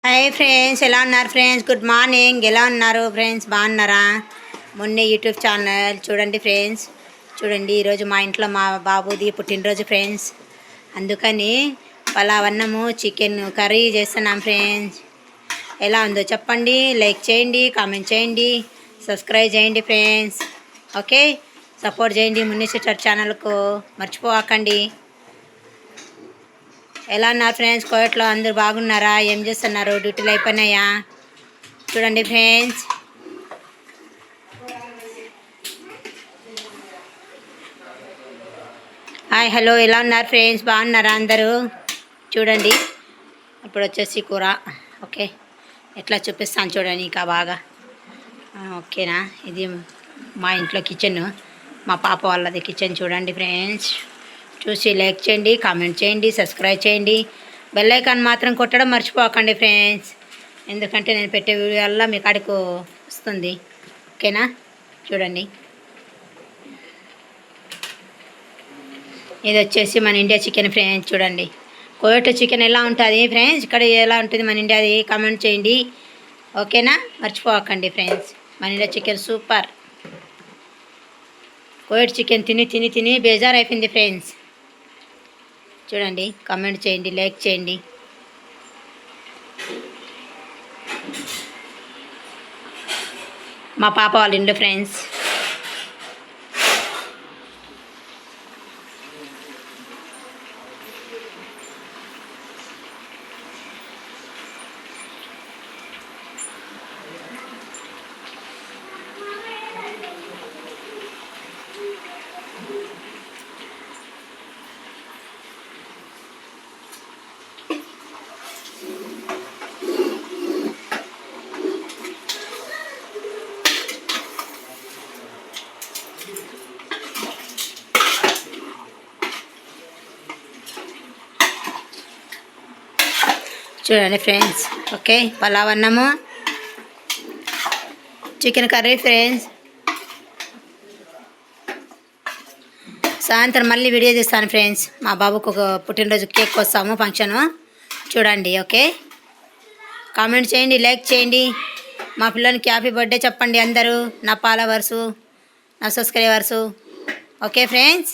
Hi friends, ఎలా ఉన్నారు friends? Good morning. ఎలా ఉన్నారు ఫ్రెండ్స్? బాగున్నారా? మొన్నే యూట్యూబ్ ఛానల్ చూడండి ఫ్రెండ్స్. చూడండి, ఈరోజు మా ఇంట్లో మా బాబుది పుట్టినరోజు ఫ్రెండ్స్. అందుకని పలావన్నము చికెన్ కర్రీ చేస్తున్నాం ఫ్రెండ్స్. ఎలా ఉందో చెప్పండి, లైక్ చేయండి, కామెంట్ చేయండి, సబ్స్క్రైబ్ చేయండి ఫ్రెండ్స్. ఓకే, సపోర్ట్ చేయండి మున్ని సిస్టర్ ఛానల్కు, మర్చిపోకండి. ఎలా ఉన్నారు ఫ్రెండ్స్? కోయట్లో అందరూ బాగున్నారా? ఏం చేస్తున్నారు? డ్యూటీలు అయిపోయినాయా? చూడండి ఫ్రెండ్స్. హాయ్, హలో, ఎలా ఉన్నారు ఫ్రెండ్స్? బాగున్నారా అందరూ? చూడండి, ఇప్పుడు వచ్చేసి కూర. ఓకే, ఎట్లా చూపిస్తాను చూడండి ఇంకా బాగా. ఓకేనా? ఇది మా ఇంట్లో కిచెన్, మా పాప వాళ్ళది కిచెన్. చూడండి ఫ్రెండ్స్, చూసి లైక్ చేయండి, కామెంట్ చేయండి, సబ్స్క్రైబ్ చేయండి. బెల్ ఐకాన్ మాత్రం కొట్టడం మర్చిపోకండి ఫ్రెండ్స్, ఎందుకంటే నేను పెట్టే వీడియోల్లో మీ కాడికి వస్తుంది. ఓకేనా? చూడండి, ఇది వచ్చేసి మన ఇండియా చికెన్ ఫ్రెండ్స్. చూడండి, కోయట చికెన్ ఎలా ఉంటుంది ఫ్రెండ్స్, ఇక్కడ ఎలా ఉంటుంది మన ఇండియాది కామెంట్ చేయండి. ఓకేనా? మర్చిపోకండి ఫ్రెండ్స్, మన ఇండియా చికెన్ సూపర్. కోయట్ చికెన్ తిని తిని తిని బేజారు అయిపోయింది ఫ్రెండ్స్. చూడండి, కామెంట్ చేయండి, లైక్ చేయండి. మా పాప వాళ్ళ ఇంట్లో ఫ్రెండ్స్. చూడండి ఫ్రెండ్స్. ఓకే, పలావ్ అన్నము, చికెన్ కర్రీ ఫ్రెండ్స్. సాయంత్రం మళ్ళీ వీడియో తీస్తాను ఫ్రెండ్స్. మా బాబుకు ఒక పుట్టినరోజు కేక్ వస్తాము ఫంక్షను. చూడండి. ఓకే, కామెంట్ చేయండి, లైక్ చేయండి. మా పిల్లలకి హ్యాపీ బర్త్డే చెప్పండి అందరూ, నా ఫాలోవర్సు, నా సబ్స్క్రైబర్సు. Okay friends.